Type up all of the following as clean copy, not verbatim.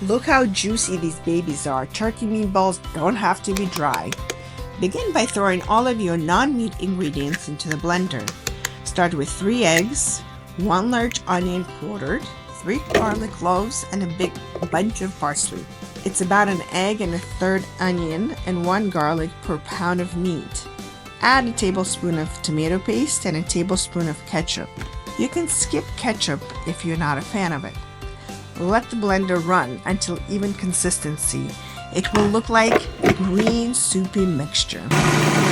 Look how juicy these babies are. Turkey meatballs don't have to be dry. Begin by throwing all of your non-meat ingredients into the blender. Start with 3 eggs, 1 large onion quartered, 3 garlic cloves, and a big bunch of parsley. It's about an egg and a third onion and 1 garlic per pound of meat. Add a tablespoon of tomato paste and a tablespoon of ketchup. You can skip ketchup if you're not a fan of it. Let the blender run until even consistency. It will look like a green soupy mixture.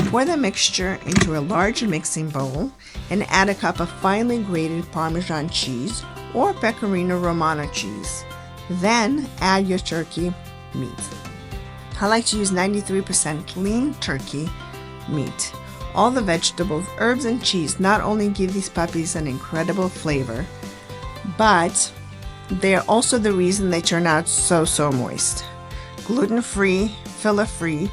Pour the mixture into a large mixing bowl and add a cup of finely grated Parmesan cheese or Pecorino Romano cheese. Then add your turkey meat. I like to use 93% lean turkey meat. All the vegetables, herbs, and cheese not only give these puppies an incredible flavor, but they are also the reason they turn out so moist. Gluten-free, filler-free,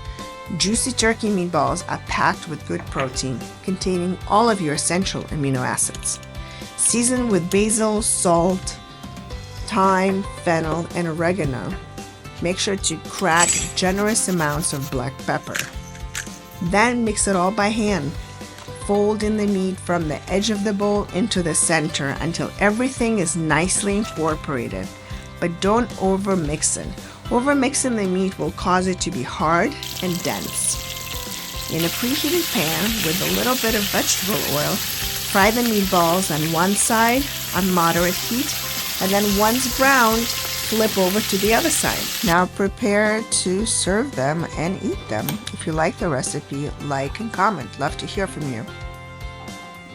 juicy turkey meatballs are packed with good protein, containing all of your essential amino acids. Season with basil, salt, thyme, fennel, and oregano. Make sure to crack generous amounts of black pepper. Then mix it all by hand. Fold in the meat from the edge of the bowl into the center until everything is nicely incorporated. But don't overmix it. Overmixing the meat will cause it to be hard and dense. In a preheated pan with a little bit of vegetable oil, fry the meatballs on one side on moderate heat, and then once browned, flip over to the other side. Now prepare to serve them and eat them. If you like the recipe, like and comment. Love to hear from you.